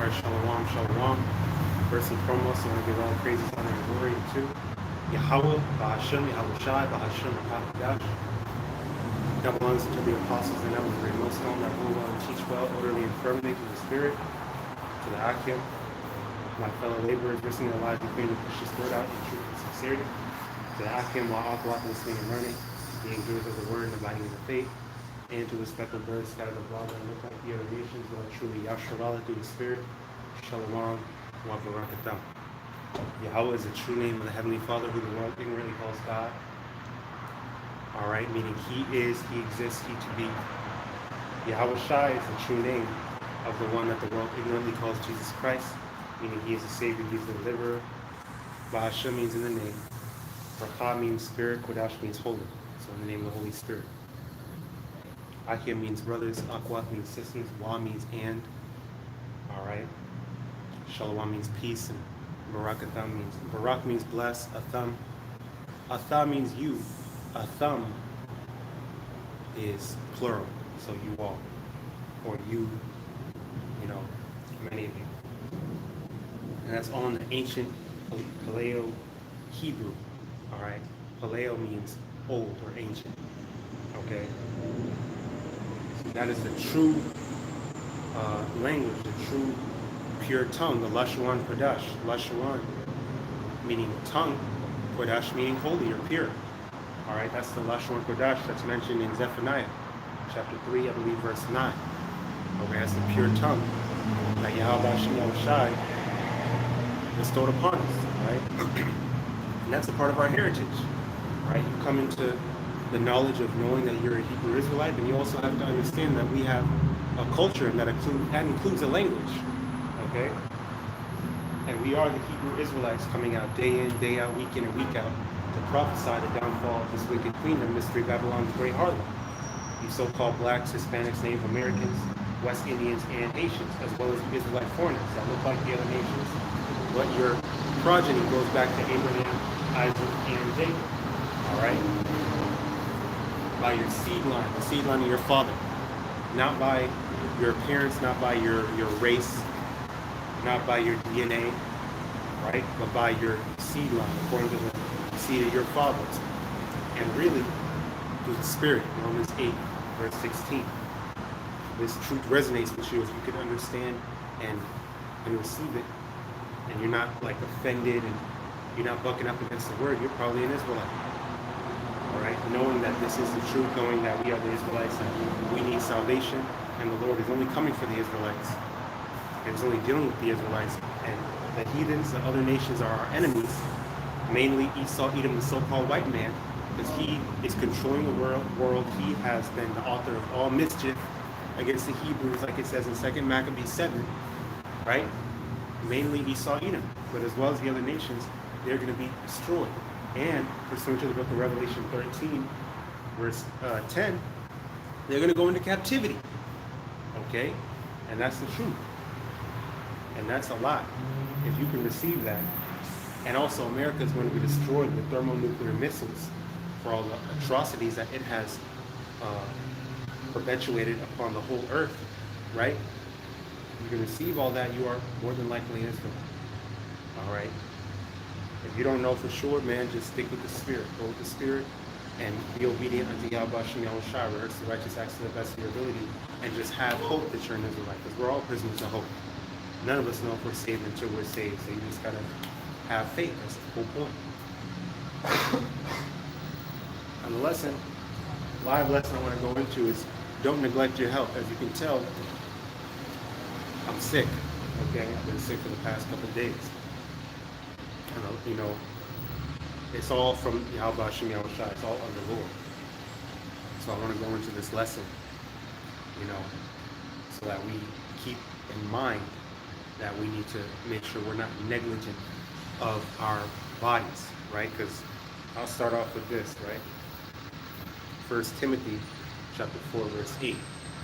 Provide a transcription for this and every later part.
Shalom, shalom. First and foremost, I want to give all praises, honor, and glory to YAHAWAH, BAHASHAM, YAHAWASHI, BAHASHAM, and QADASH. Double honors to the apostles and elders, very most known, that rule well and teach well, orderly and firmly to the Spirit, to the Akim, my fellow laborers, risking their lives and to push this word out in truth and sincerity, to the Akim, YAHAWAH, listening and learning, being doers of the word and abiding in the faith, and to the speckled birds scattered abroad and look like the other nations, Lord, truly Yahshua through the Spirit, Shalom, wa barakatuh. Yahweh is the true name of the Heavenly Father, who the world ignorantly calls God. All right, meaning He is, He exists, He to be. YAHAWASHI is the true name of the one that the world ignorantly calls Jesus Christ, meaning He is the Savior, He is the deliverer. BAHASHAM means in the name. RAWCHAA means spirit, QADASH means holy. So in the name of the Holy Spirit. Akia means brothers, Akwat means sisters, Wa means and. All right. Shalom means peace, and Barakatham means, Barak means bless, Atham. Atham means you. Atham is plural, so you all, or you, many of you. And that's all in the ancient Paleo Hebrew. All right. Paleo means old or ancient. Okay. That is the true language, the true pure tongue, the Lashawan Kodash. Lashawan meaning tongue, Kodash meaning holy or pure. All right, that's the Lashawan Kodash that's mentioned in Zephaniah, chapter 3, I believe, verse 9. Okay, that's the pure tongue that YAHAWASHI bestowed upon us, right? And that's a part of our heritage, right? You come into the knowledge of knowing that you're a Hebrew Israelite, and you also have to understand that we have a culture that includes a language, okay? And we are the Hebrew Israelites coming out day in, day out, week in and week out to prophesy the downfall of this wicked queendom, Mystery Babylon's great harlot. You so-called blacks, Hispanics, Native Americans, West Indians, and Haitians, as well as Israelite foreigners that look like the other nations, but your progeny goes back to Abraham, Isaac, and Jacob, all right? By your seed line, the seed line of your father, not by your parents, not by your race, not by your DNA, right? But by your seed line, according to the seed of your fathers. And really, through the Spirit, Romans 8, verse 16. This truth resonates with you if you can understand and receive it, and you're not like offended and you're not bucking up against the word, you're probably an Israelite. All right, knowing that this is the truth, knowing that we are the Israelites and we need salvation, and the Lord is only coming for the Israelites. And is only dealing with the Israelites, and the heathens, the other nations are our enemies, mainly Esau, Edom, the so-called white man, because he is controlling the world. He has been the author of all mischief against the Hebrews, like it says in 2 Maccabees 7, right? Mainly Esau, Edom, but as well as the other nations, they're going to be destroyed. And pursuant to the book of Revelation 13, verse 10, they're going to go into captivity. Okay? And that's the truth. And that's a lot. If you can receive that. And also, America is going to be destroyed with thermonuclear missiles for all the atrocities that it has perpetuated upon the whole earth. Right? You can receive all that, you are more than likely an Israelite. All right? If you don't know for sure, man, just stick with the Spirit. Go with the Spirit and be obedient unto YAHAWASHI, YAHAWASHI, rehearse the righteous acts to the best of your ability, and just have hope that you're an Israelite, because we're all prisoners of hope. None of us know if we're saved until we're saved, so you just gotta have faith. That's the whole point. And the lesson, live lesson I want to go into is don't neglect your health. As you can tell, I'm sick. Okay, I've been sick for the past couple of days. It's all from YAHAWASHI, YAHAWASHI. It's all of the Lord. So I want to go into this lesson, so that we keep in mind that we need to make sure we're not negligent of our bodies, right? Because I'll start off with this, right? 1 Timothy chapter 4, verse 8.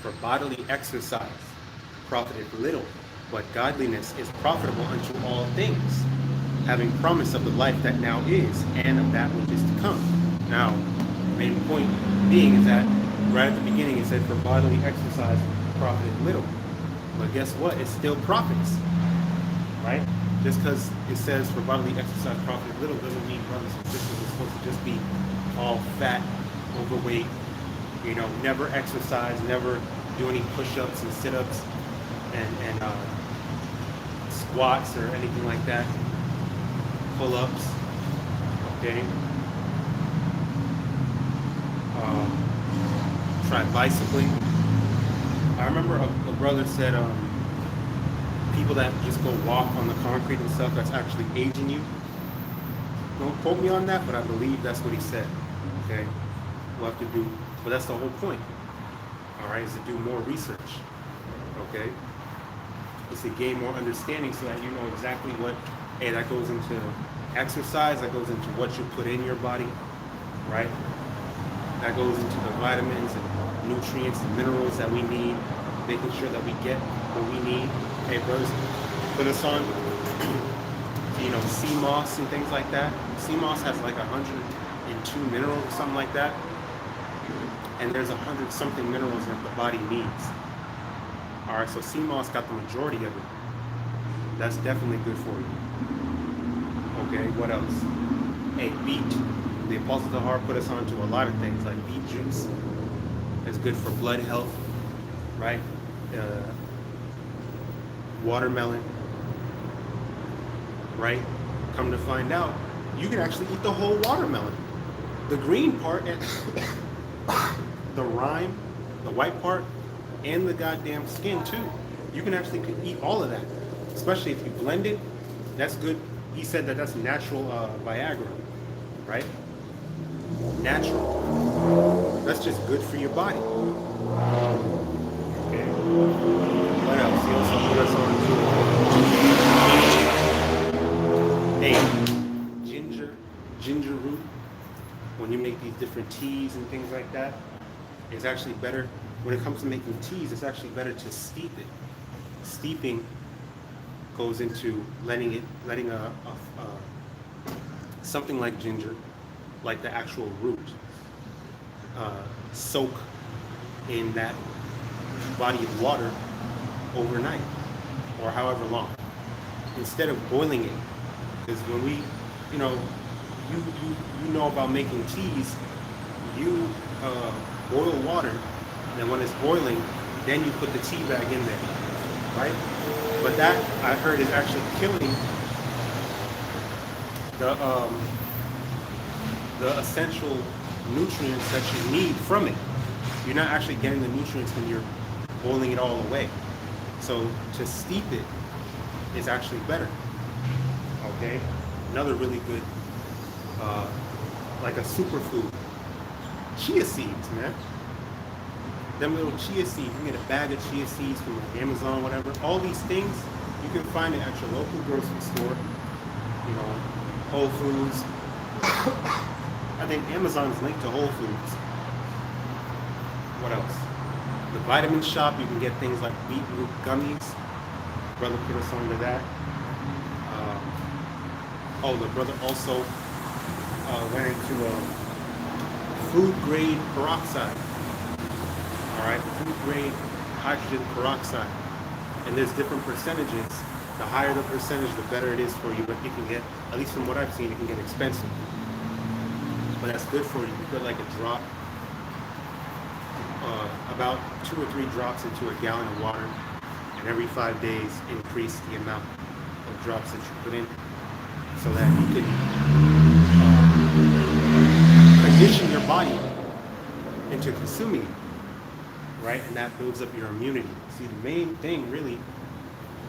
For bodily exercise profiteth little, but godliness is profitable unto all things, having promise of the life that now is, and of that which is to come. Now, the main point being is that right at the beginning it said, for bodily exercise profiteth little. But guess what? It still profits, right? Just because it says for bodily exercise profit little doesn't mean brothers and sisters are supposed to just be all fat, overweight, you know, never exercise, never do any push-ups and sit-ups and squats or anything like that, pull-ups, okay? Try bicycling. I remember a brother said people that just go walk on the concrete and stuff, that's actually aging you. Don't quote me on that, but I believe that's what he said, okay? We'll have to do, but that's the whole point, all right, is to do more research, okay? Is to gain more understanding so that you know exactly what, hey, that goes into exercise, that goes into what you put in your body, right? That goes into the vitamins and nutrients and minerals that we need, making sure that we get what we need. Hey, brothers, put us on, you know, sea moss and things like that. Sea moss has like 102 minerals or something like that. And there's 100 something minerals that the body needs. All right, so sea moss got the majority of it. That's definitely good for you. Okay, what else? Hey, beet. The Apostles of the Heart put us on to a lot of things like beet juice. It's good for blood health, right? Watermelon, right? Come to find out, you can actually eat the whole watermelon. The green part and the rind, the white part, and the goddamn skin too. You can actually eat all of that, especially if you blend it. That's good. He said that that's natural Viagra, right? Natural. That's just good for your body. Okay. What else? He also put us on to ginger root. When you make these different teas and things like that, it's actually better. When it comes to making teas, it's actually better to steep it. Steeping goes into letting something like ginger, like the actual root, soak in that body of water overnight or however long, instead of boiling it. Because when we, you know about making teas, you boil water, and when it's boiling, then you put the tea bag in there, right? But that, I heard, is actually killing the essential nutrients that you need from it. You're not actually getting the nutrients when you're boiling it all away. So to steep it is actually better. Okay? Another really good, like a superfood, chia seeds, man. Them little chia seeds, you can get a bag of chia seeds from like Amazon, whatever. All these things, you can find it at your local grocery store, you know, Whole Foods. I think Amazon's linked to Whole Foods. What else? The vitamin shop, you can get things like beetroot gummies. Brother put us on to that. The brother also went into food grade peroxide. All right, food grade hydrogen peroxide. And there's different percentages. The higher the percentage, the better it is for you. But it can get, at least from what I've seen, it can get expensive. But that's good for you. You put like a drop, about 2 or 3 drops into a gallon of water, and every 5 days increase the amount of drops that you put in, so that you can condition your body into consuming it, right? And that builds up your immunity. See, the main thing really,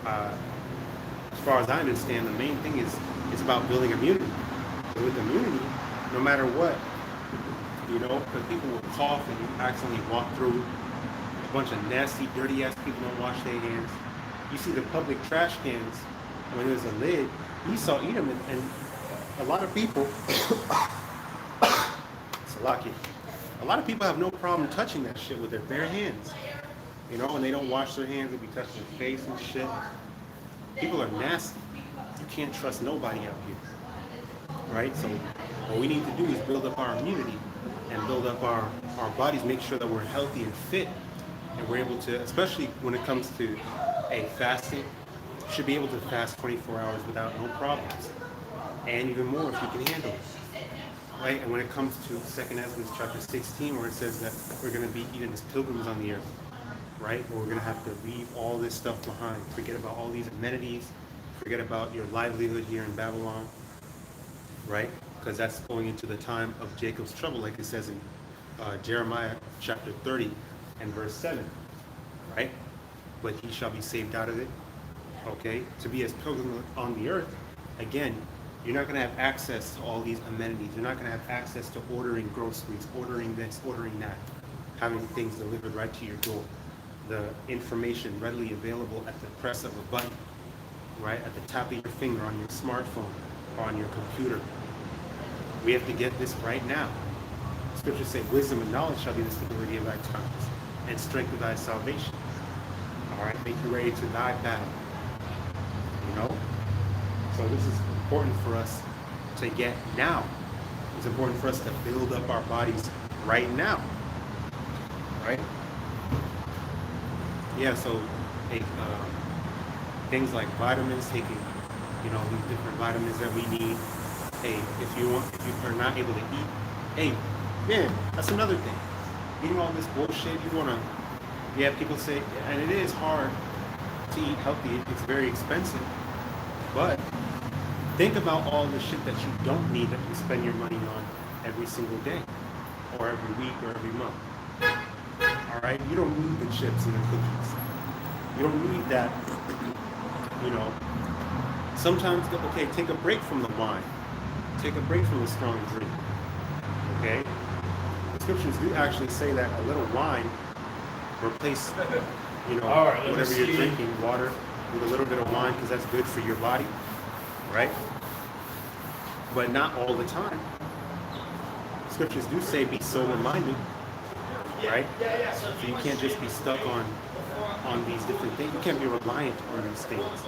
as far as I understand, the main thing is about building immunity. And with immunity, no matter what, you know, because people will cough and you accidentally walk through a bunch of nasty, dirty ass people don't wash their hands. You see the public trash cans, when there's a lid, you saw eat them, and a lot of people, Salaki, a lot of people have no problem touching that shit with their bare hands. You know, and they don't wash their hands, they be touching their face and shit. People are nasty. You can't trust nobody out here. Right? So what we need to do is build up our immunity and build up our bodies, make sure that we're healthy and fit And we're able to, especially when it comes to a fasting, you should be able to fast 24 hours without no problems. And even more if you can handle it. Right? And when it comes to 2nd Ezra chapter 16, where it says that we're going to be even as pilgrims on the earth, right? Or we're going to have to leave all this stuff behind. Forget about all these amenities. Forget about your livelihood here in Babylon, right? Because that's going into the time of Jacob's trouble, like it says in Jeremiah chapter 30 and verse 7, right? But he shall be saved out of it, okay? To be as pilgrims on the earth, again, you're not going to have access to all these amenities. You're not going to have access to ordering groceries, ordering this, ordering that, having things delivered right to your door. The information readily available at the press of a button, right? At the tap of your finger on your smartphone or on your computer. We have to get this right now. Scriptures say, wisdom and knowledge shall be the security of thy times, and strength of thy salvation. All right, make you ready to thy battle. You know? So this is important for us to get now. It's important for us to build up our bodies right now. Right? Yeah, so things like vitamins, taking, these different vitamins that we need. Hey, if you are not able to eat, hey, man, that's another thing. Eating all this bullshit, people say, and it is hard to eat healthy, it's very expensive, but think about all the shit that you don't need that you spend your money on every single day, or every week, or every month. All right, you don't need the chips and the cookies. You don't need that. Sometimes, okay, take a break from the wine. Take a break from the strong drink. Okay? The scriptures do actually say that a little wine replace, whatever you're drinking, water, with a little bit of wine, because that's good for your body, right? But not all the time. Scriptures do say be sober-minded, right? So you can't just be stuck on these different things. You can't be reliant on these things.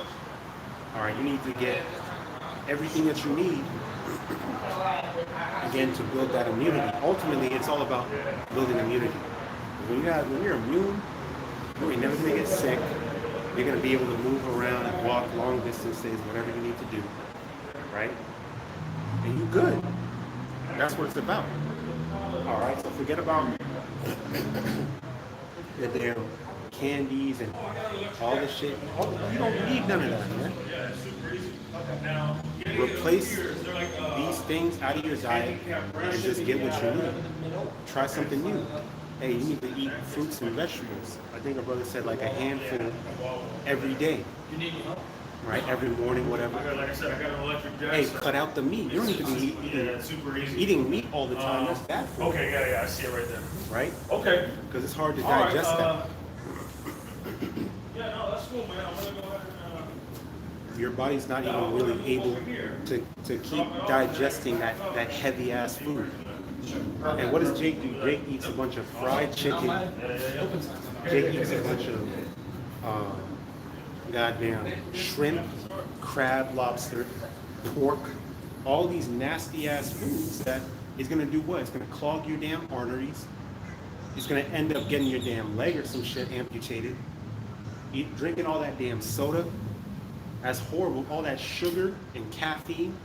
All right, you need to get everything that you need, again, to build that immunity. Ultimately, it's all about building immunity. When you're immune, you're never going to get sick. You're going to be able to move around and walk long distances, whatever you need to do, right? And you're good. That's what it's about. All right, so forget about the damn candies and all this shit. You don't need none of that, man. Replace these things out of your diet and just get what you need. Try something new. Hey, you need to eat fruits and vegetables. I think our brother said like a handful every day. Right? Every morning, whatever. Like I said, I got an electric desk. Hey, cut out the meat. You don't need to be eating meat all the time. That's bad for you. Okay, yeah, I see it right there. Right? Okay. Because it's hard to digest that. Yeah, no, that's cool, man. I'm gonna go ahead and your body's not even really able to keep digesting that heavy ass food. And what does Jake do? Jake eats a bunch of fried chicken. Jake eats a bunch of goddamn shrimp, crab, lobster, pork, all these nasty ass foods that is gonna do what? It's gonna clog your damn arteries. It's gonna end up getting your damn leg or some shit amputated. Drinking all that damn soda, that's horrible. All that sugar and caffeine.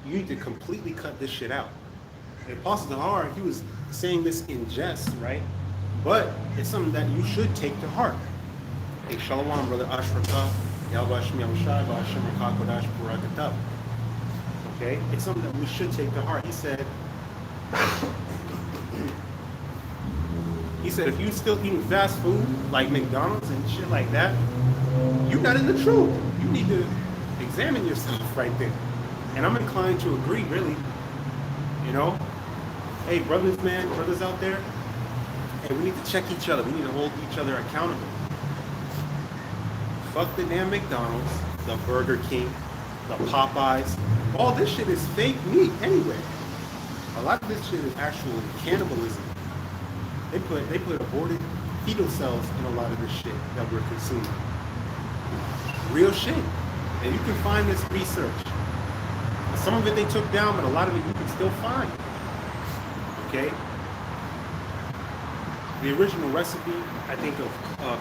You need to completely cut this shit out. And Apostle Zahar, he was saying this in jest, right? But it's something that you should take to heart. Hey, Shalom, brother Ashraka, YAHAWASHI, BAHASHAM, QADASH, Barakatab. Okay? It's something that we should take to heart. He said, if you still eating fast food, like McDonald's and shit like that, you're not in the truth. You need to examine yourself right there. And I'm inclined to agree, really. Hey, brothers out there, hey, we need to check each other. We need to hold each other accountable. Fuck the damn McDonald's, the Burger King, the Popeyes. All this shit is fake meat anyway. A lot of this shit is actual cannibalism. They put aborted fetal cells in a lot of this shit that we're consuming. Real shit. And you can find this research. Some of it they took down, but a lot of it you can still find. Okay? The original recipe, I think, of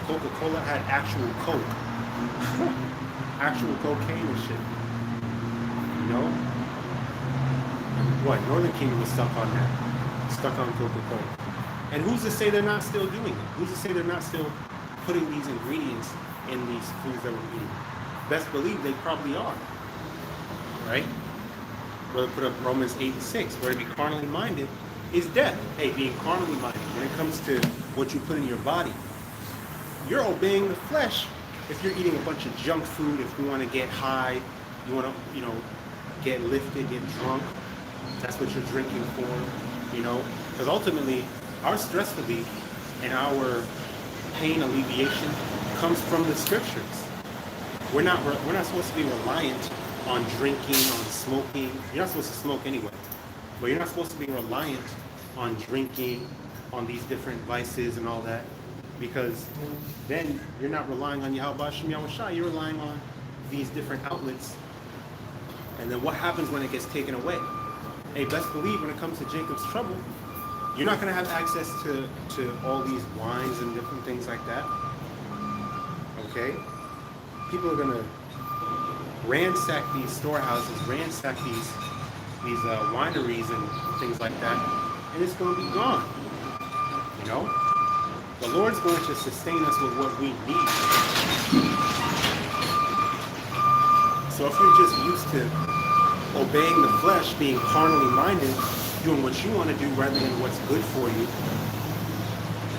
Coca-Cola had actual Coke. Actual cocaine and shit. You know? What? Northern Kingdom was stuck on that. Stuck on Coca-Cola. And who's to say they're not still doing it? Who's to say they're not still putting these ingredients in these foods that we're eating? Best believe they probably are. Right? Brother put up Romans 8:6, where to be carnally minded is death. Hey, being carnally minded, when it comes to what you put in your body, you're obeying the flesh. If you're eating a bunch of junk food, if you want to get high, you want to, get lifted, get drunk, that's what you're drinking for, because ultimately our stress relief and our pain alleviation comes from the scriptures. We're not supposed to be reliant on drinking, on smoking. You're not supposed to smoke anyway, but you're not supposed to be reliant on drinking, on these different vices and all that, because then you're not relying on YAHAWASHI, you're relying on these different outlets. And then what happens when it gets taken away? Hey, best believe when it comes to Jacob's trouble, you're not going to have access to all these wines and different things like that. Okay? People are going to ransack these storehouses, ransack these wineries and things like that, and it's going to be gone. The Lord's going to sustain us with what we need. So if you're just used to obeying the flesh, being carnally minded, doing what you want to do rather than what's good for you,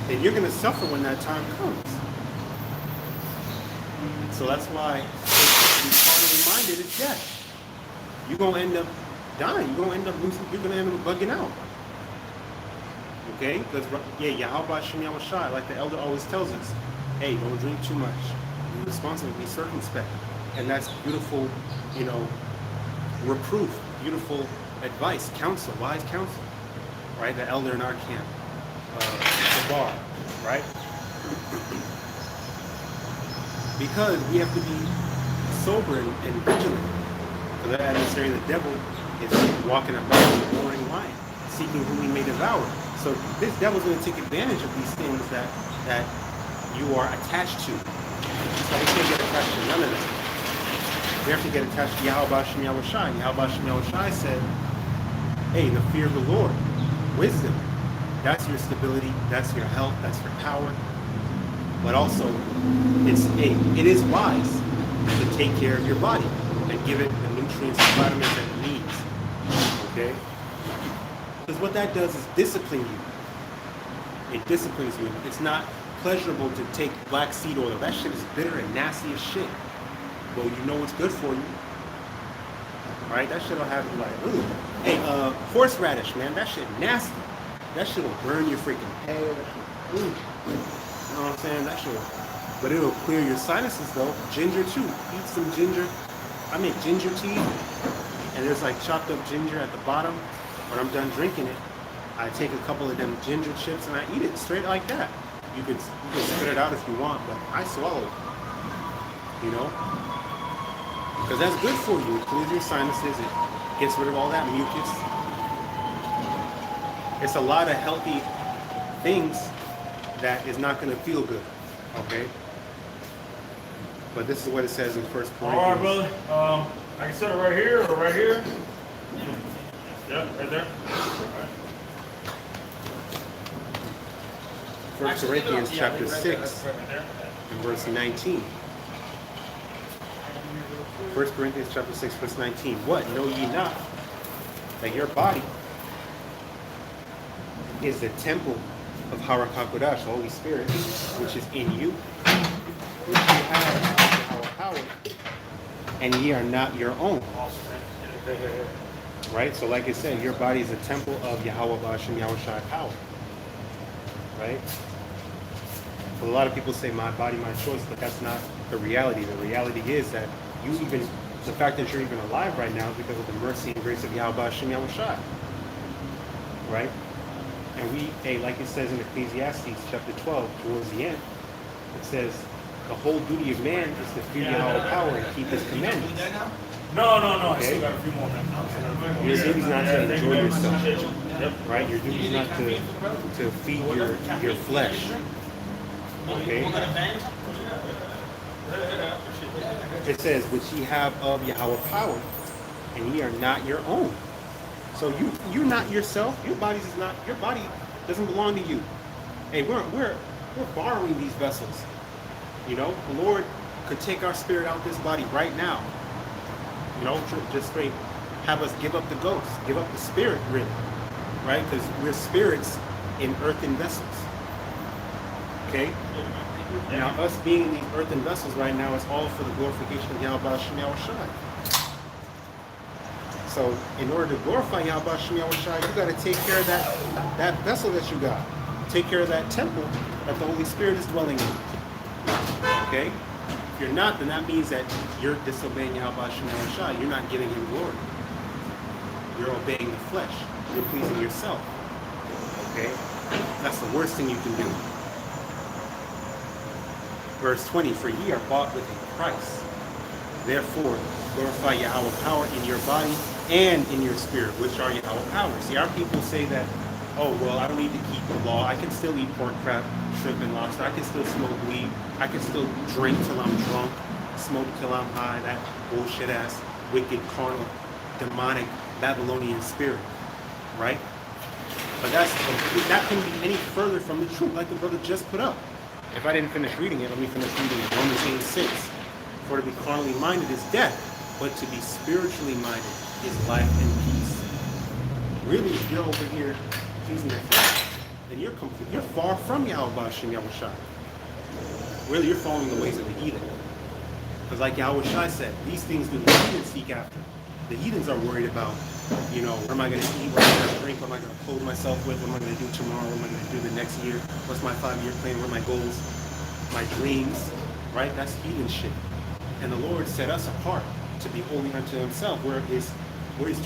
then you're going to suffer when that time comes. So that's why being carnally minded is death. You're going to end up dying. You're going to end up losing. You're going to end up bugging out. Okay? Because, YAHAWASHI, like the elder always tells us, hey, don't drink too much. Be responsible, be circumspect. And that's beautiful, reproof, beautiful advice, counsel, wise counsel, right? The elder in our camp, the bar, right? Because we have to be sober and vigilant. Because the adversary, the devil, is walking about with a roaring lion, seeking whom he may devour. So this devil's going to take advantage of these things that you are attached to. So we can't get attached to none of that. We have to get attached to YAHAWASHI. YAHAWASHI said, hey, the fear of the Lord, wisdom, that's your stability, that's your health, that's your power. But also, it is wise to take care of your body and give it the nutrients and vitamins that it needs. Okay? Because what that does is discipline you. It disciplines you. It's not pleasurable to take black seed oil. That shit is bitter and nasty as shit. Well, you know what's good for you. Right? That shit will have you like, ooh. Hey, horseradish, man, that shit nasty. That shit will burn your freaking head. Ooh. You know what I'm saying? That shit, but it'll clear your sinuses though. Ginger too. Eat some ginger. I make ginger tea, and there's like chopped up ginger at the bottom. When I'm done drinking it, I take a couple of them ginger chips and I eat it straight like that. You can spit it out if you want, but I swallow it. Because that's good for you. It clears your sinuses. It gets rid of all that mucus. It's a lot of healthy things that is not going to feel good. Okay? But this is what it says in 1 Corinthians. All right, brother. I can set it right here or right here. Yeah, right there. Right. 1 Corinthians chapter 6 and verse 19. 1 Corinthians chapter 6 verse 19. What? Know ye not that your body is the temple of QADASH, the Holy Spirit, which is in you, which you have our power, and ye are not your own. Right? So like I said, your body is a temple of YAHAWASHI power. Right? So a lot of people say, my body, my choice, but that's not the reality. The reality is that the fact that you're even alive right now is because of the mercy and grace of YAHAWASHI. Right? And like it says in Ecclesiastes chapter 12, towards the end, it says, the whole duty of man is to fear Yahweh power and keep his commandments. No. Okay? I still got a few more minutes. Your duty is not to enjoy yourself. Yep. right? Your duty is not to feed your flesh. Okay? It says, which ye have of Yahweh power, and ye are not your own. So you're not yourself. Your body doesn't belong to you. Hey, we're borrowing these vessels. You know, the Lord could take our spirit out this body right now. You know, just straight have us give up the ghost, give up the spirit, really, right? Because we're spirits in earthen vessels. Okay. Now, us being in these earthen vessels right now is all for the glorification of YAHAWASHI and YAHAWASHI. So, in order to glorify YAHAWASHI and YAHAWASHI, you got to take care of that vessel that you got. Take care of that temple that the Holy Spirit is dwelling in. Okay? If you're not, then that means that you're disobeying YAHAWASHI and YAHAWASHI. You're not giving Him glory. You're obeying the flesh. You're pleasing yourself. Okay? That's the worst thing you can do. Verse 20, for ye are bought with a price. Therefore, glorify Yahweh power in your body and in your spirit, which are Yahweh powers. See, our people say that, oh, well, I don't need to keep the law. I can still eat pork, crab, shrimp, and lobster. I can still smoke weed. I can still drink till I'm drunk, smoke till I'm high. That bullshit-ass, wicked, carnal, demonic, Babylonian spirit, right? But that couldn't be any further from the truth, like the brother just put up. If I didn't finish reading it, let me finish reading it. Romans 8:6. For to be carnally minded is death, but to be spiritually minded is life and peace. Really, if you're over here pleasing your flesh, then you're far from YAHAWASHI and YAHAWASHI. Really, you're following the ways of the heathen. Because like YAHAWASHI said, these things do the heathen seek after. The heathens are worried about, you know, what am I going to eat, what am I going to drink, what am I going to clothe myself with, what am I going to do tomorrow, what am I going to do the next year, what's my 5-year plan, what are my goals, my dreams, right? That's heathen shit. And the Lord set us apart to be holy unto Himself. We're His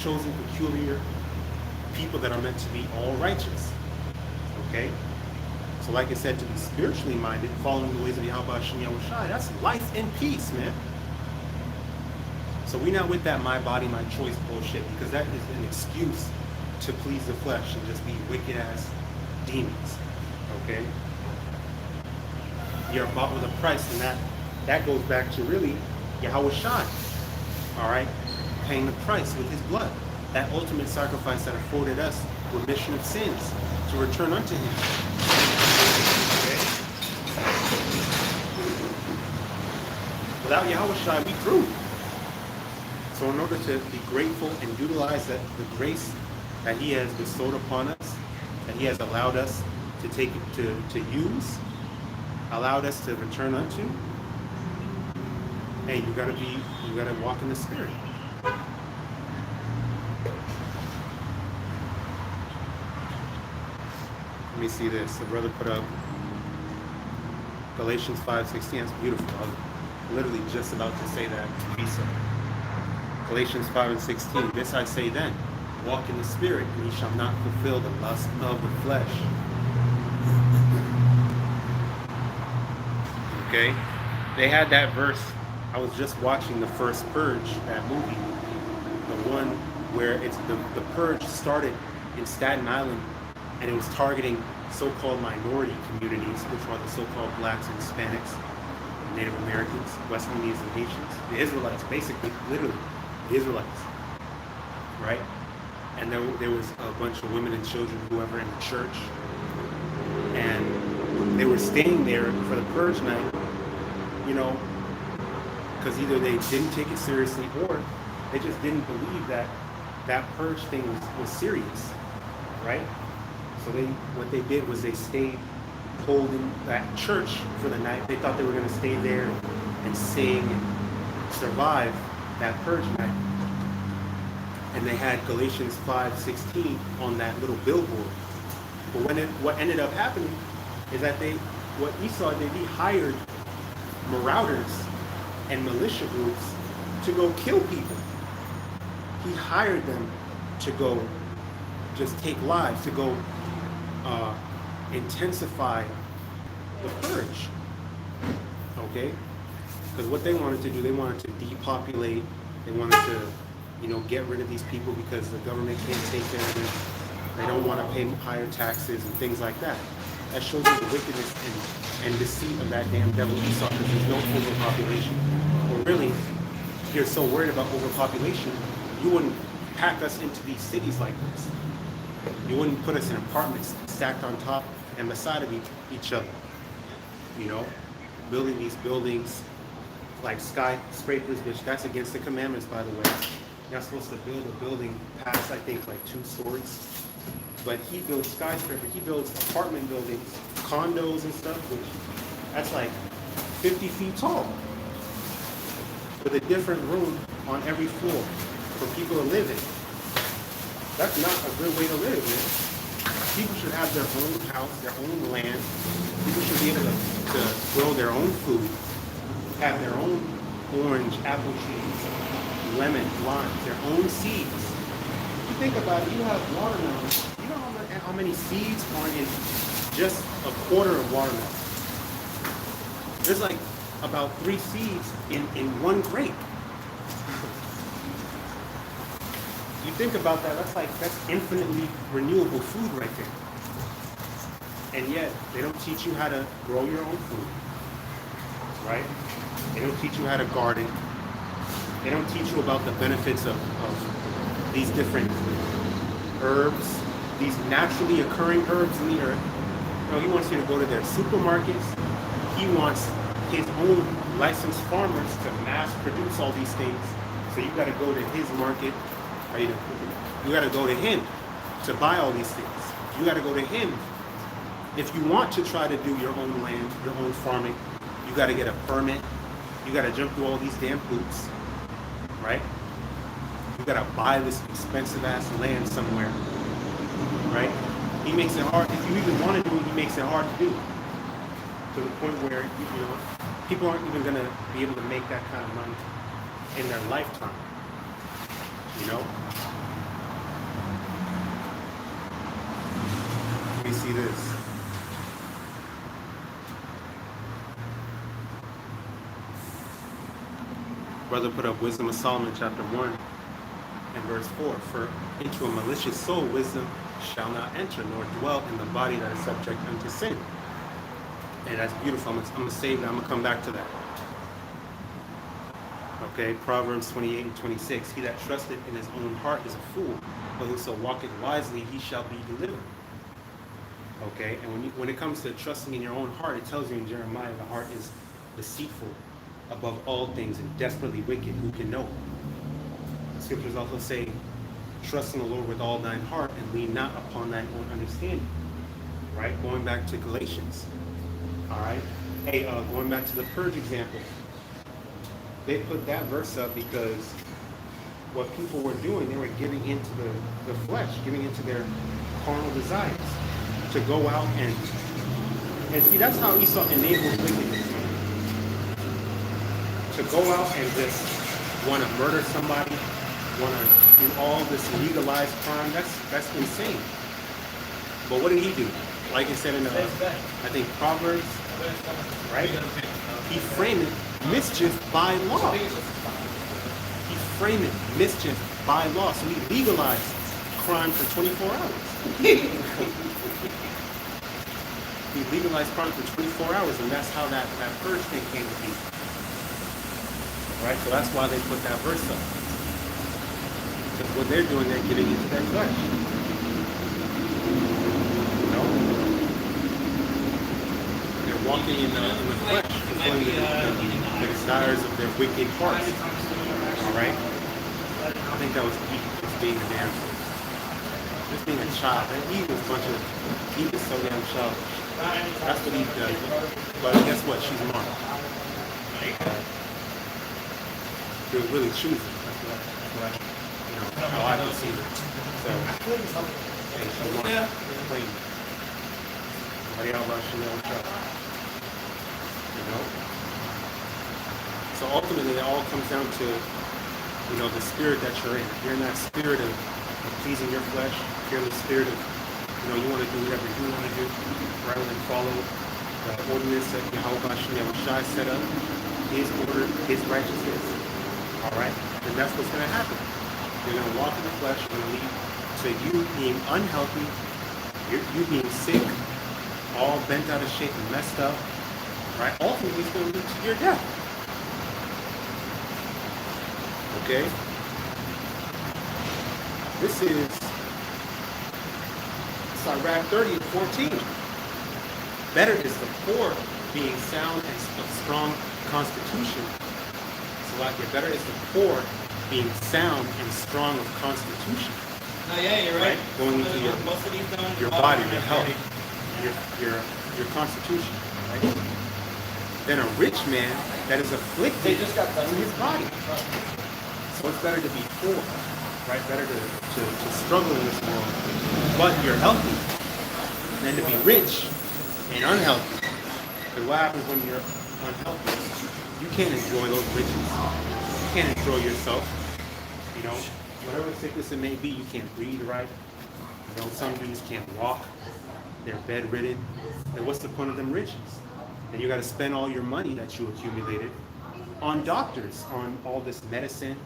chosen, peculiar people that are meant to be all righteous. Okay? So like I said, to be spiritually minded, following the ways of YAHAWASHI and YAHAWASHI, that's life and peace, man. So we're not with that my body, my choice bullshit, because that is an excuse to please the flesh and just be wicked ass demons. Okay? You're bought with a price, and that goes back to really YAHAWASHI. Alright? Paying the price with His blood. That ultimate sacrifice that afforded us remission of sins to return unto Him. Okay? Without YAHAWASHI, we through. So in order to be grateful and utilize the grace that He has bestowed upon us, that He has allowed us to take to use, allowed us to return unto, hey, you gotta walk in the Spirit. Let me see this. The brother put up Galatians 5:16. That's beautiful. I was literally just about to say that. Galatians 5:16. This I say then, walk in the Spirit, and ye shall not fulfill the lust of the flesh. Okay? They had that verse. I was just watching the first Purge, that movie. The one where it's the Purge started in Staten Island, and it was targeting so-called minority communities, which are the so-called blacks and Hispanics, Native Americans, West Indians and Haitians, the Israelites, basically, literally. Israelites, right? And there was a bunch of women and children, whoever, in the church, and they were staying there for the purge night, you know, because either they didn't take it seriously or they just didn't believe that purge thing was serious, right? So what they did was they stayed holding that church for the night. They thought they were going to stay there and sing and survive that purge night. And they had Galatians 5:16 on that little billboard. But what ended up happening is that what Esau did, he hired marauders and militia groups to go kill people. He hired them to go just take lives, to go intensify the purge. Okay? Because what they wanted to do, they wanted to depopulate. They wanted to, get rid of these people because the government can't take care of them. They don't want to pay higher taxes and things like that. That shows you the wickedness and deceit of that damn devil Esau, because there's no overpopulation. Well, really, if you're so worried about overpopulation, you wouldn't pack us into these cities like this. You wouldn't put us in apartments stacked on top and beside of each other. You know, building these buildings like skyscrapers, which that's against the commandments, by the way. You're not supposed to build a building past, I think, like 2 stories. But he builds skyscrapers, he builds apartment buildings, condos and stuff, which that's like 50 feet tall, with a different room on every floor for people to live in. That's not a good way to live, man. People should have their own house, their own land. People should be able to grow their own food, have their own orange, apple trees, lemon, limes, their own seeds. If you think about it, you have watermelons. You know how many seeds are in just a quarter of watermelon? There's like about 3 seeds in one grape. You think about that, that's infinitely renewable food right there. And yet, they don't teach you how to grow your own food, right? They don't teach you how to garden. They don't teach you about the benefits of these different herbs, these naturally occurring herbs in the earth. No, he wants you to go to their supermarkets. He wants his own licensed farmers to mass produce all these things. So you got to go to his market. You got to go to him to buy all these things. You got to go to him. If you want to try to do your own land, your own farming, you got to get a permit. You got to jump through all these damn hoops, right? You got to buy this expensive ass land somewhere, right? He makes it hard. If you even want to do it, he makes it hard to do. To the point where people aren't even going to be able to make that kind of money in their lifetime. You know? Let me see this. Brother put up Wisdom of Solomon chapter 1 and verse 4. For into a malicious soul wisdom shall not enter, nor dwell in the body that is subject unto sin. And that's beautiful. I'm going to save that. I'm going to come back to that. Okay, Proverbs 28 and 26. He that trusteth in his own heart is a fool, but whoso walketh wisely, he shall be delivered. Okay, and when it comes to trusting in your own heart, it tells you in Jeremiah, the heart is deceitful above all things and desperately wicked. Who can know? The scriptures also say, trust in the Lord with all thine heart and lean not upon thine own understanding. Right? Going back to Galatians. All right. Hey, going back to the purge example. They put that verse up because what people were doing, they were giving into the flesh, giving into their carnal desires to go out and see, that's how Esau enables wickedness. To go out and just want to murder somebody, want to do all this legalized crime, that's insane. But what did he do? Like it said in I think Proverbs, right? He framed mischief by law. He framed mischief by law. So he legalized crime for 24 hours. He legalized crime for 24 hours, and that's how that first thing came to be. Right? So that's why they put that verse up. Because what they're doing, they're getting into their flesh. You know? They're walking in the flesh, fulfilling the desires of their wicked hearts. Alright? I think that was Eve, just being a damn, just being a child. And Eve was so damn childish. That's what Eve does. But guess what? She's marked. They were really choosing. That's what how I can see it. So, hey, she wants clean. YAHAWASHI, you know? So ultimately, it all comes down to, the spirit that you're in. If you're in that spirit of pleasing your flesh, if you're in the spirit of, you want to do whatever you want to do, rather than follow the ordinance that YAHAWASHI set up, his order, his righteousness. All right? And that's what's going to happen. You're going to walk in the flesh, you're going to lead So you being unhealthy, you being sick, all bent out of shape and messed up, right? Ultimately, it's going to lead to your death. Okay? This is Sirach 30 and 14. Better is the poor being sound and of strong constitution. Salakia, better is the poor being sound and strong of constitution. No, yeah, you're right. Going into your body, your health, your constitution, right? Than a rich man that is afflicted in his body. So it's better to be poor, right? Better to struggle in this world, but you're healthy, than to be rich and unhealthy. Because what happens when you're unhealthy? You can't enjoy those riches. You can't enjoy yourself. You know, whatever sickness it may be, you can't breathe right. You know, some dudes can't walk. They're bedridden. And what's the point of them riches? And you got to spend all your money that you accumulated on doctors, on all this medicine.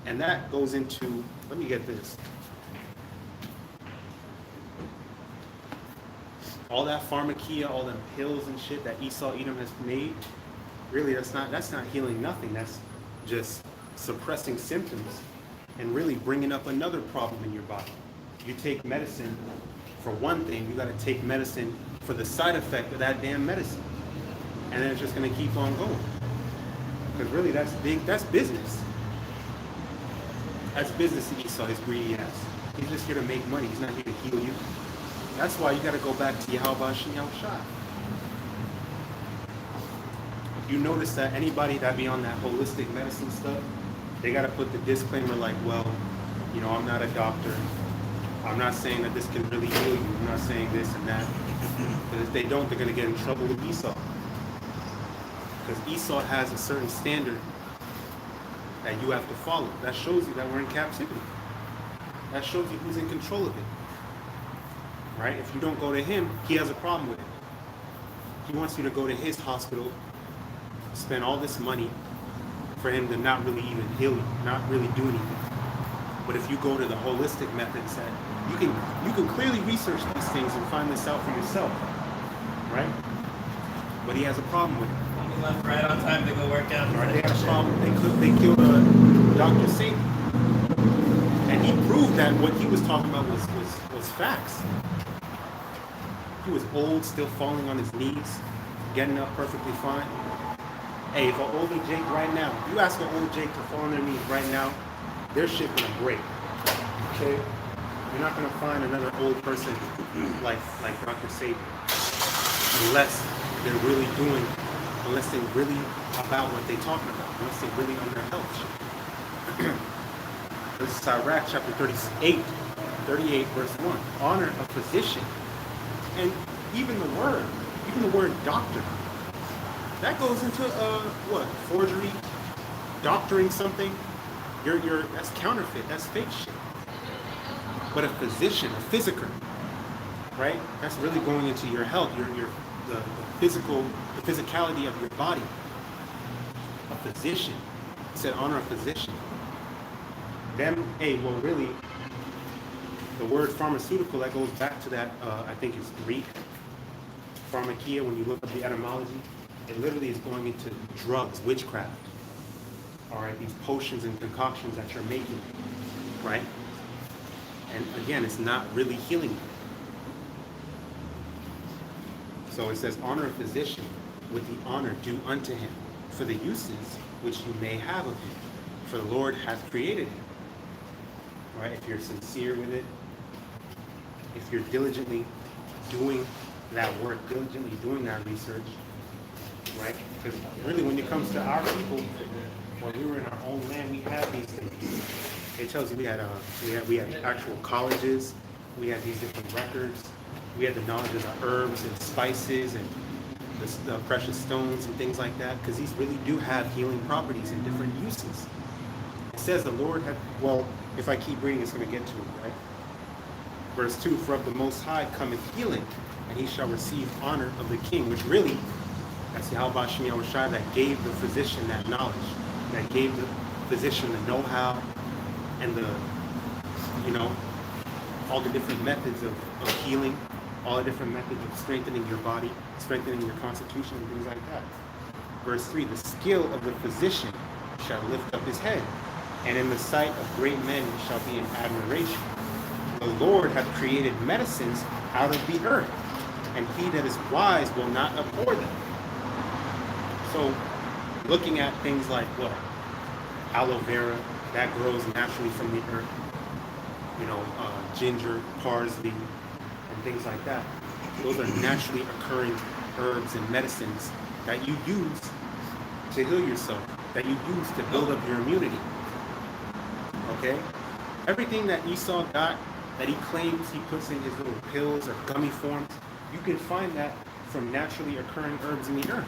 And that goes into, let me get this. All that pharmakia, all them pills and shit that Esau Edom has made, really that's not healing nothing. That's just suppressing symptoms and really bringing up another problem in your body. You take medicine for one thing, you got to take medicine for the side effect of that damn medicine. And then it's just going to keep on going. Because really that's business. That's business to Esau, his greedy ass. He's just here to make money. He's not here to heal you. That's why you got to go back to YAHAWASHI and YAHAWASHI. You notice that anybody that be on that holistic medicine stuff, they got to put the disclaimer like, well, you know, I'm not a doctor. I'm not saying that this can really heal you. I'm not saying this and that. But if they don't, they're going to get in trouble with Esau. Because Esau has a certain standard that you have to follow. That shows you that we're in captivity. That shows you who's in control of it. Right? If you don't go to him, he has a problem with it. He wants you to go to his hospital, spend all this money for him to not really even heal you, not really do anything. But if you go to the holistic methods, that you can clearly research these things and find this out for yourself, right? But he has a problem with it. He left right on time to go work out. Right? They had a problem. They killed Dr. Satan, and he proved that what he was talking about was facts. He was old, still falling on his knees, getting up perfectly fine. Hey, if an older Jake right now, you ask an old Jake to fall on their knees right now, their shit gonna break. Okay? You're not gonna find another old person like Dr. Satan unless they're really about what they're talking about, unless they're really on their health shit. This is Sirach chapter 38, verse 1. Honor a physician. And even the word doctor, that goes into what? Forgery, doctoring something. That's counterfeit. That's fake shit. But a physician, a physiker, right? That's really going into your health, the physicality of your body. A physician. He said, honor a physician. Really, the word pharmaceutical, that goes back to that, I think it's Greek, pharmakia. When you look up the etymology, it literally is going into drugs, witchcraft. All right, these potions and concoctions that you're making, right? And again, it's not really healing you. So it says, honor a physician with the honor due unto him for the uses which you may have of him, for the Lord hath created him. Right? If you're sincere with it, if you're diligently doing that work, diligently doing that research, right? Because really, when it comes to our people, when we were in our own land, we had these things. It tells you we had actual colleges, we had these different records, we had the knowledge of the herbs and spices and the precious stones and things like that, because these really do have healing properties and different uses. It says the Lord had, well, if I keep reading, it's going to get to it, right? Verse 2, for of the Most High cometh healing, and he shall receive honor of the king, which really, that's YAHAWASHI and YAHAWASHI that gave the physician that knowledge, that gave the physician the know-how and the all the different methods of healing, all the different methods of strengthening your body, strengthening your constitution, and things like that. Verse 3, the skill of the physician shall lift up his head, and in the sight of great men he shall be in admiration. The Lord hath created medicines out of the earth, and he that is wise will not abhor them. So, looking at things like what? Aloe vera, that grows naturally from the earth. Ginger, parsley, and things like that. Those are naturally occurring herbs and medicines that you use to heal yourself, that you use to build up your immunity. Okay? Everything that Esau got, that he claims he puts in his little pills or gummy forms, you can find that from naturally occurring herbs in the earth.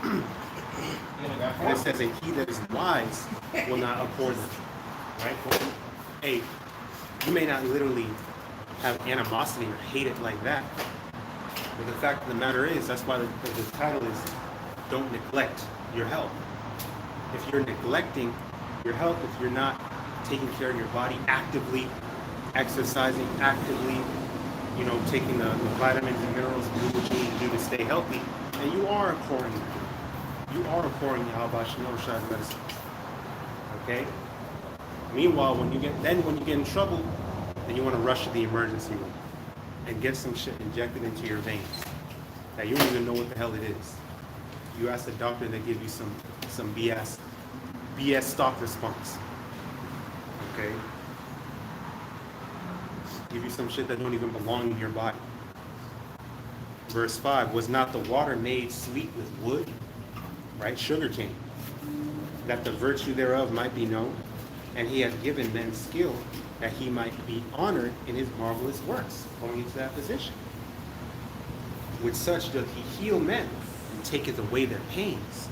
And it says, and he that is wise will not abhor them. Right? Well, hey, you may not literally have animosity or hate it like that, but the fact of the matter is, that's why the title is, don't neglect your health. If you're neglecting your health, if you're not taking care of your body actively, exercising actively, taking the vitamins and minerals and do what you need to do to stay healthy, and you are abhorring YAHAWASHI medicines. Okay? Meanwhile, when you get in trouble, then you want to rush to the emergency room and get some shit injected into your veins that you don't even know what the hell it is. You ask the doctor, they give you some BS stock response. Okay? Give you some shit that don't even belong in your body. Verse 5, was not the water made sweet with wood? Right? Sugar cane. That the virtue thereof might be known. And he hath given men skill that he might be honored in his marvelous works, going into that position. With such doth he heal men and taketh away their pains.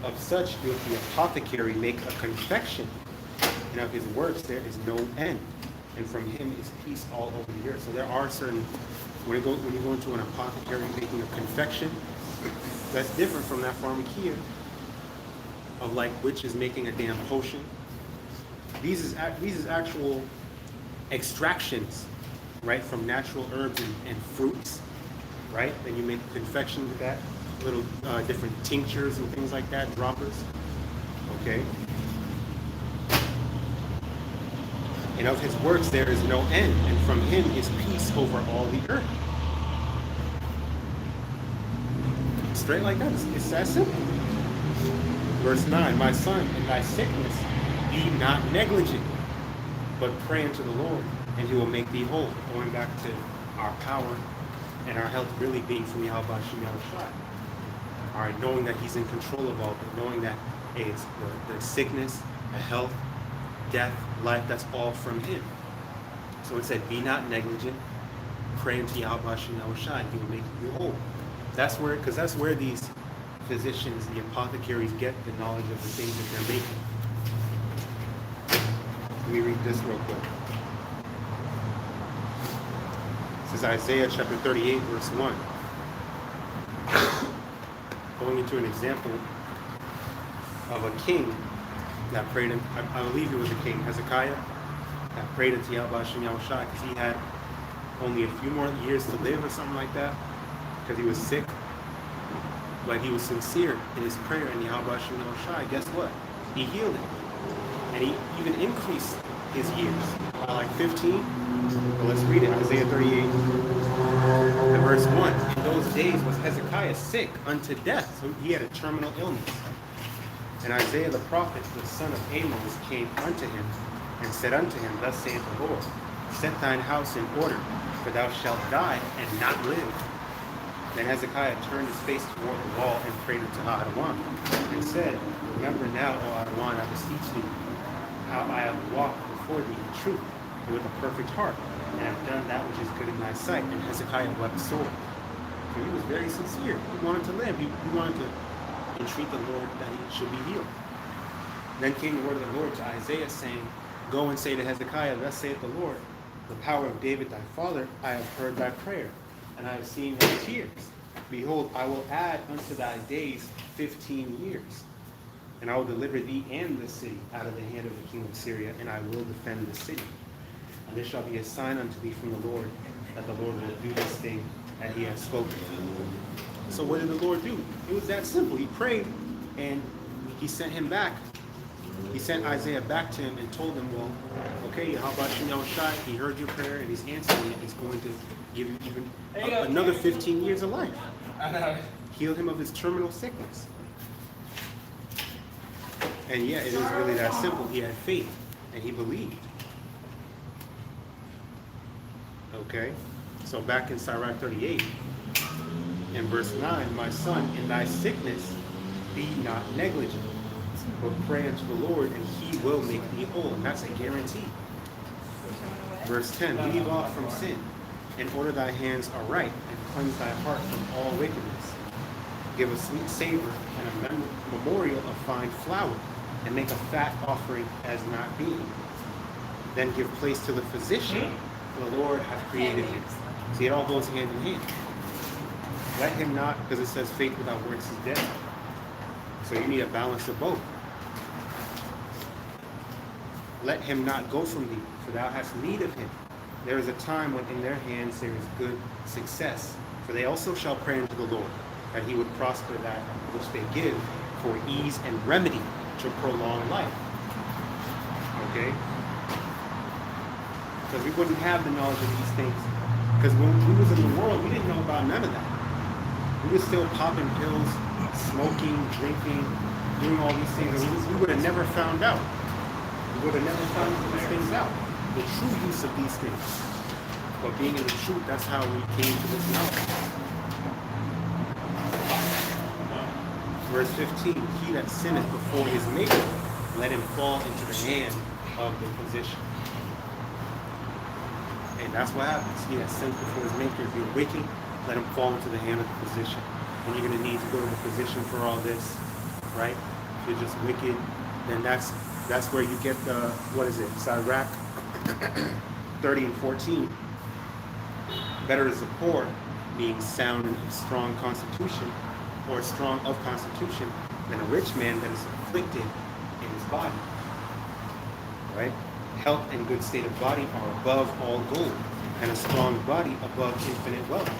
Of such doth the apothecary make a confection, and of his works there is no end. And from him is peace all over the earth. So there are certain, when you go into an apothecary making a confection, that's different from that pharmakia of like witches making a damn potion. These is actual extractions, right, from natural herbs and fruits, right? Then you make a confection with that, little different tinctures and things like that, droppers, okay? And of his works there is no end, and from him is peace over all the earth. Straight like that, it's that simple. Verse 9, my son, in thy sickness be not negligent, but pray unto the Lord, and he will make thee whole. Going back to our power and our health really being from YAHAWASHI. All right, knowing that he's in control of all, but knowing that it's the sickness, the health, death, life, that's all from him. So it said, be not negligent, pray unto YAHAWASHI, and he will make you whole. That's where these physicians, the apothecaries, get the knowledge of the things that they're making. Let me read this real quick. This is Isaiah chapter 38, verse 1. Going into an example of a king that prayed, I believe it was a king, Hezekiah, that prayed unto YAHAWASHI because he had only a few more years to live or something like that, because he was sick. But he was sincere in his prayer, and YAHAWASHI, guess what? He healed him. And he even increased his years by like 15. Well, let's read it. Isaiah 38, and verse 1. In those days was Hezekiah sick unto death. So he had a terminal illness. And Isaiah the prophet, the son of Amos, came unto him and said unto him, thus saith the Lord, set thine house in order, for thou shalt die and not live. Then Hezekiah turned his face toward the wall and prayed unto YAHAWAH, and said, remember now, O YAHAWAH, I beseech thee, how I have walked before thee in truth, and with a perfect heart, and have done that which is good in thy sight. And Hezekiah wept sore. So he was very sincere. He wanted to live. He wanted to entreat the Lord that he should be healed. Then came the word of the Lord to Isaiah, saying, go and say to Hezekiah, thus saith the Lord, the power of David thy father, I have heard thy prayer, and I have seen thy tears. Behold, I will add unto thy days 15 years. And I will deliver thee and the city out of the hand of the king of Syria, and I will defend the city. And this shall be a sign unto thee from the Lord, that the Lord will do this thing that he has spoken. So what did the Lord do? It was that simple. He prayed, and he sent him back. He sent Isaiah back to him and told him, well, okay, YAHAWASHI, he heard your prayer, and he's answering it. He's going to give you even another 15 years of life. Healed him of his terminal sickness. And yeah, it is really that simple. He had faith, and he believed. Okay, so back in Sirach 38, in verse 9, my son, in thy sickness be not negligent, but pray unto the Lord, and he will make thee whole. And that's a guarantee. Verse 10, leave off from sin, and order thy hands aright, and cleanse thy heart from all wickedness. Give a sweet savor and a memorial of fine flour, and make a fat offering as not being. Then give place to the physician, for the Lord hath created him. See, it all goes hand in hand. Let him not, because it says faith without works is dead. So you need a balance of both. Let him not go from thee, for thou hast need of him. There is a time when in their hands there is good success. For they also shall pray unto the Lord, that he would prosper that which they give, for ease and remedy to prolong life. Okay? Because we wouldn't have the knowledge of these things. Because when we was in the world, we didn't know about none of that. We were still popping pills, smoking, drinking, doing all these things. And we would have never found out. We would have never found these things out. The true use of these things. But being in the truth, that's how we came to this knowledge. Verse 15, he that sinneth before his maker, let him fall into the hand of the physician. And that's what happens. He that sinneth before his maker. If you're wicked, let him fall into the hand of the physician. And you're going to need to go to the physician for all this, right? If you're just wicked, then that's where you get the, what is it? Sirach 30 and 14. Better is the poor, being sound and strong constitution, or strong of constitution, than a rich man that is afflicted in his body. Right? Health and good state of body are above all gold, and a strong body above infinite wealth.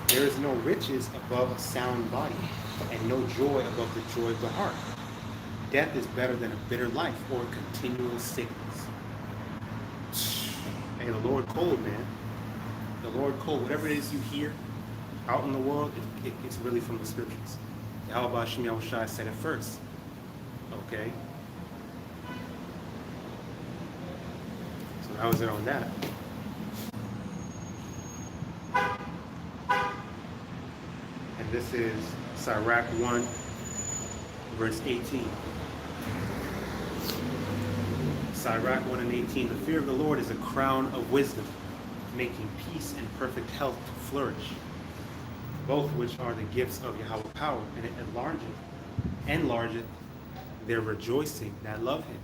There is no riches above a sound body, and no joy above the joy of the heart. Death is better than a bitter life or continual sickness. Hey, the Lord cold, man. The Lord cold. Whatever it is you hear out in the world, it's really from the scriptures. YAHAWASHI said it first. Okay? So that was it on that. And this is Sirach 1, verse 18. Sirach 1 and 18. The fear of the Lord is a crown of wisdom, making peace and perfect health to flourish, both which are the gifts of Yahweh power, and it enlargeth their rejoicing that love him.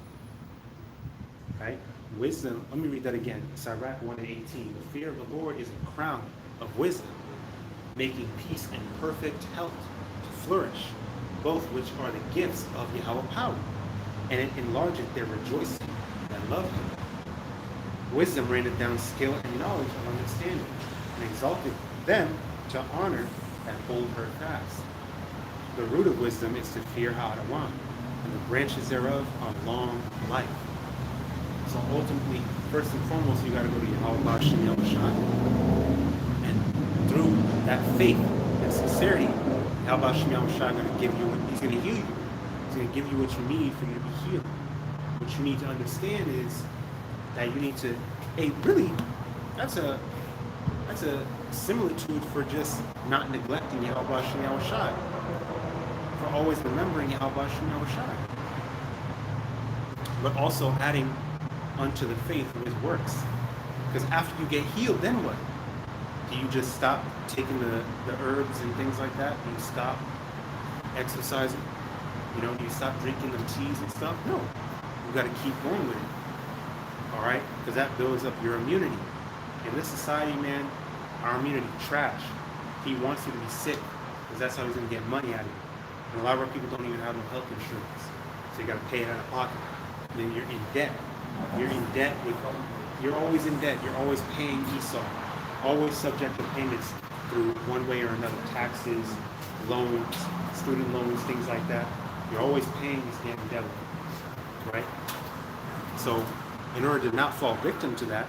Right? Wisdom, let me read that again. Sirach 1 and 18. The fear of the Lord is a crown of wisdom, making peace and perfect health to flourish, both which are the gifts of Yahweh power, and it enlargeth their rejoicing that love him. Wisdom raineth down skill and knowledge of understanding, and exalteth them to honor that hold her fast. The root of wisdom is to fear HALALYAM, and the branches thereof are long life. So ultimately, first and foremost, you got to go to YAHAWASHI. And through that faith and sincerity, YAHAWASHI is going to give you, he's going to heal you. He's going to give you what you need for you to be healed. What you need to understand is that you need to, really, that's a similitude for just not neglecting YAHAWASHI, for always remembering YAHAWASHI, but also adding unto the faith with works. Because after you get healed, then what? Do you just stop taking the herbs and things like that? Do you stop exercising? You know, do you stop drinking them teas and stuff? No. You got to keep going with it. All right? Because that builds up your immunity. In this society, man, our immunity trash. He wants you to be sick because that's how he's going to get money out of you. And a lot of our people don't even have no health insurance. So you got to pay it out of pocket. Then you're in debt. You're in debt with You're always in debt. You're always paying Esau. Always subject to payments through one way or another. Taxes, loans, student loans, things like that. You're always paying this damn devil. Right? So, in order to not fall victim to that,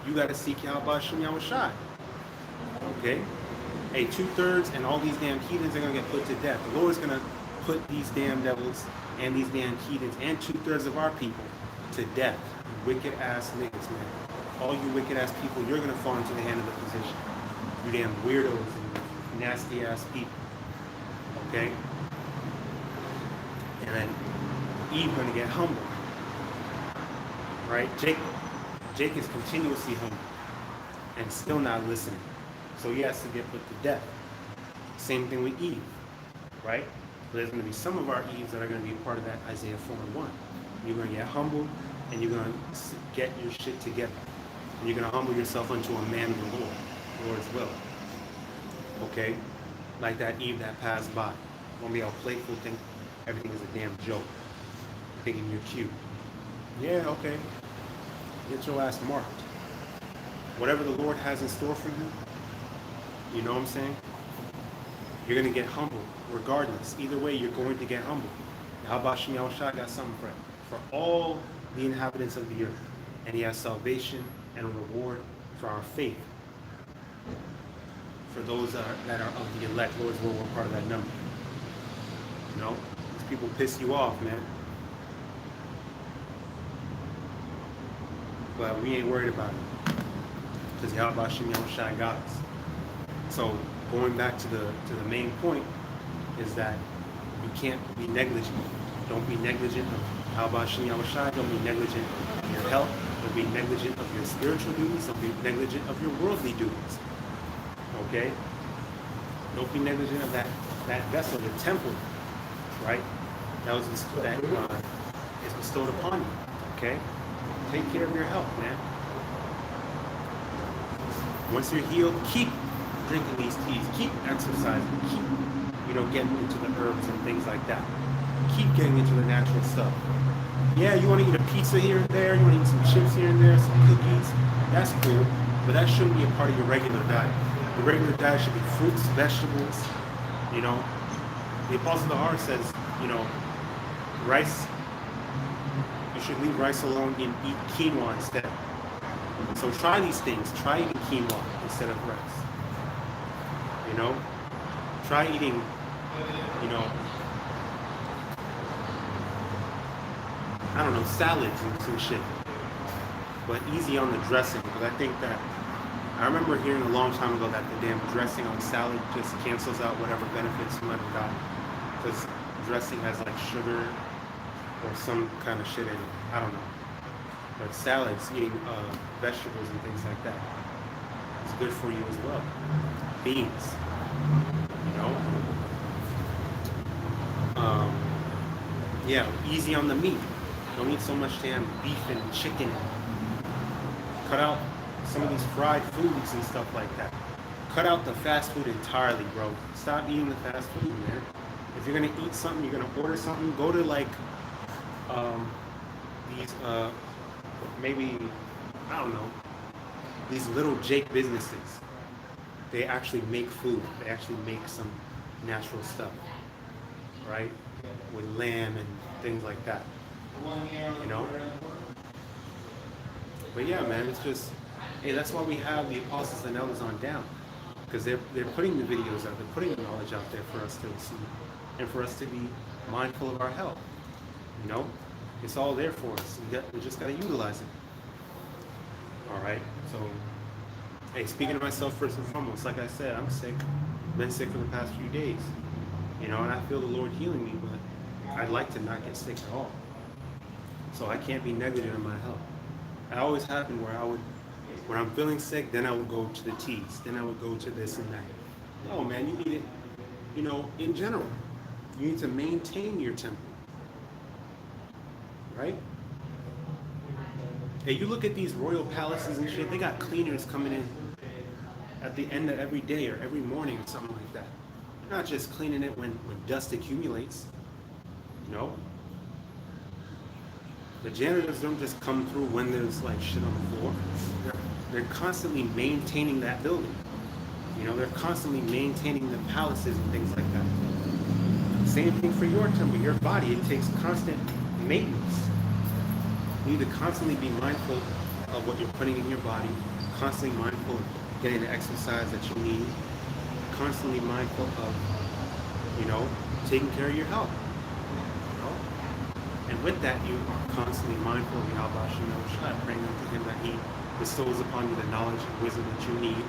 you got to seek YAHAWASHI. Okay? Hey, 2/3 and all these damn heathens are going to get put to death. The Lord's going to put these damn devils and these damn heathens and 2/3 of our people to death. Wicked ass niggas, man. All you wicked ass people, you're going to fall into the hand of the physician. You damn weirdos and nasty ass people. Okay? And then Eve going to get humbled. Right? Jake is continuously humble and still not listening. So he has to get put to death. Same thing with Eve, right? There's going to be some of our Eves that are going to be part of that Isaiah 4:1. You're going to get humbled and you're going to get your shit together. And you're going to humble yourself unto a man of the Lord, Lord's will. Okay? Like that Eve that passed by. Won't be all playful, think everything is a damn joke. Thinking you're cute. Yeah, okay. Get your ass marked. Whatever the Lord has in store for you, you know what I'm saying? You're going to get humbled regardless. Either way, you're going to get humbled. YAHAWASHI got something for all the inhabitants of the earth. And he has salvation and a reward for our faith. For those that are of the elect, Lord's will, we're part of that number. You know? These people piss you off, man. But we ain't worried about it. Because YAHAWASHI got us. So going back to the main point is that you can't be negligent. Don't be negligent of YAHAWASHI. Don't be negligent of your health. Don't be negligent of your spiritual duties. Don't be negligent of your worldly duties. Okay? Don't be negligent of that vessel, the temple, right? That is bestowed upon you. Okay? Take care of your health, man. Once you're healed, keep drinking these teas, keep exercising, keep, getting into the herbs and things like that. Keep getting into the natural stuff. Yeah, you want to eat a pizza here and there, you want to eat some chips here and there, some cookies, that's cool, but that shouldn't be a part of your regular diet. The regular diet should be fruits, vegetables, The Apostle of the Heart says, rice, you should leave rice alone and eat quinoa instead. So try these things. Try eating quinoa instead of rice. Try eating, I don't know, salads and some shit. But easy on the dressing, because I think that, I remember hearing a long time ago that the damn dressing on salad just cancels out whatever benefits you might have gotten. Because dressing has like sugar or some kind of shit in it. I don't know. But salads, eating vegetables and things like that, is good for you as well. Beans, yeah, easy on the meat. Don't eat so much damn beef and chicken. Cut out some of these fried foods and stuff like that. Cut out the fast food entirely, bro. Stop eating the fast food, man. If you're gonna eat something, you're gonna order something, go to like these maybe, I don't know, these little Jake businesses. They actually make food. They actually make some natural stuff, right? With lamb and things like that, But yeah, man, it's just, hey, that's why we have the apostles and elders on down, because they're putting the videos out, they're putting the knowledge out there for us to see, and for us to be mindful of our health. It's all there for us. We just gotta utilize it. All right. So, hey, speaking of myself first and foremost, like I said, I'm sick. Been sick for the past few days. And I feel the Lord healing me, but I'd like to not get sick at all. So I can't be negligent in my health. It always happened where when I'm feeling sick, then I would go to the teas. Then I would go to this and that. No, man, you need it, in general. You need to maintain your temple. Right? Hey, you look at these royal palaces and shit, they got cleaners coming in at the end of every day or every morning or something like that. They're not just cleaning it when dust accumulates. The janitors don't just come through when there's like shit on the floor. They're constantly maintaining that building. You know, they're constantly maintaining the palaces and things like that. Same thing for your temple, your body. It takes constant maintenance. You need to constantly be mindful of what you're putting in your body, constantly mindful of getting the exercise that you need, constantly mindful of, you know, taking care of your health. You know? And with that, you are constantly mindful of YAHAWASHI, praying unto Him that He bestows upon you the knowledge and wisdom that you need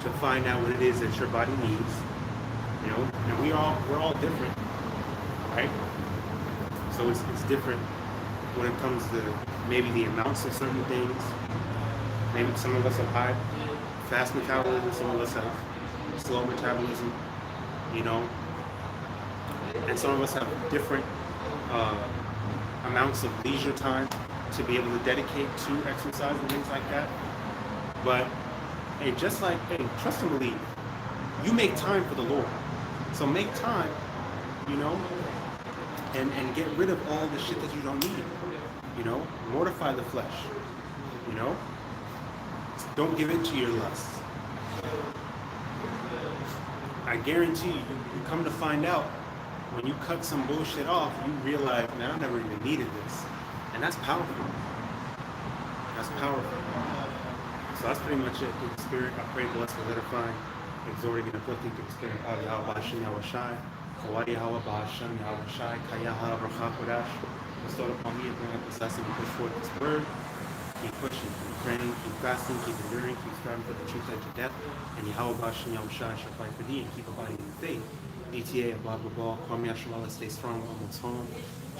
to find out what it is that your body needs. You know, and we're all different, right? So it's different when it comes to maybe the amounts of certain things. Maybe some of us have high, fast metabolism, some of us have slow metabolism, you know, and some of us have different amounts of leisure time to be able to dedicate to exercise and things like that. But hey, just like, hey, trust and believe, you make time for the Lord. So make time, you know, and get rid of all the shit that you don't need. You know, mortify the flesh. You know, don't give in to your lusts. I guarantee you come to find out, when you cut some bullshit off, you realize, man, I never even needed this. And that's powerful. That's powerful. So that's pretty much it through the Spirit. I pray, bless, and edifying, exhorting and uplifting through the Spirit of YAHAWASHI, YAHAWASHI, YAHAWAH, BAHASHAM, YAHAWASHI, KAYAHA, RAWCHAA, QADASH. Bestowed upon me and bring up this lesson and push forth this word. Keep pushing, keep praying, keep fasting, keep enduring, keep striving for the truth at your death. And YAHAWASHI, YAHAWASHI shall fight for thee and keep abiding in faith. ETA, blah, blah, blah. Kwame Ashalala, stay strong, almost home.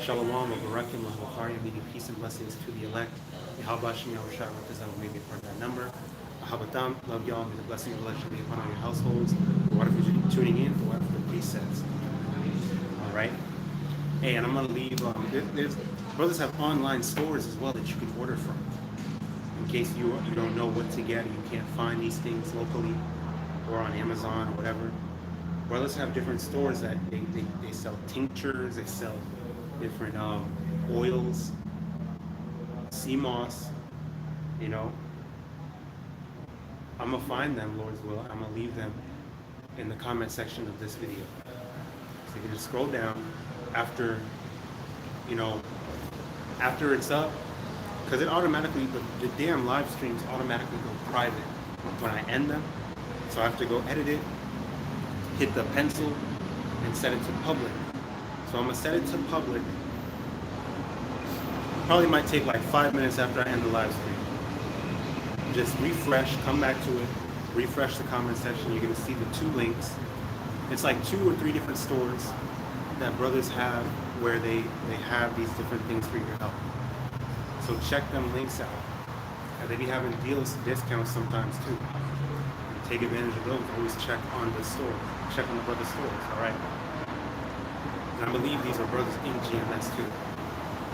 Shalom, Barakim, Lahawakariam, meaning peace and blessings to the elect. YAHAWASHI, YAHAWASHI, represent may be a part of that number. Ahabatam, love y'all, may the blessing of election be upon all your households. For whatever you're tuning in, for whatever the priest says. All right. Hey, and I'm gonna leave. There's brothers have online stores as well that you can order from. In case you don't know what to get, you can't find these things locally or on Amazon or whatever. Brothers have different stores that they sell tinctures, they sell different oils, sea moss, you know. I'm gonna find them, Lord's will. I'm gonna leave them in the comment section of this video. So you can just scroll down after, you know, after it's up, because it automatically, the damn live streams automatically go private when I end them. So I have to go edit it, hit the pencil, and set it to public. So I'm gonna set it to public. Probably might take like 5 minutes after I end the live stream. Just refresh, come back to it, refresh the comment section. You're gonna see the 2 links. It's like 2 or 3 different stores that brothers have where they have these different things for your help. So check them links out. And they be having deals, discounts sometimes too. Take advantage of those. Always check on the store. Check on the brother stores, all right? And I believe these are brothers in GMS too.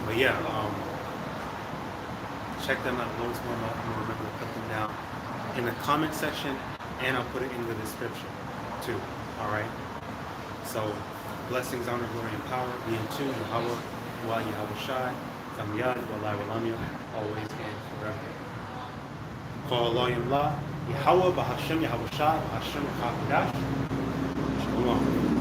But yeah, check them out. Lord's warm up. I'm gonna remember to put them down in the comment section, and I'll put it in the description too. All right. So blessings, honor, glory, and power be unto YAHAWAH, YAHAWASHI, Samyad, YAHAWAH, always and forever. HALALYAM, YAHAWAH, BAHASHAM, YAHAWASHI, BAHASHAM, QADASH. Shalom.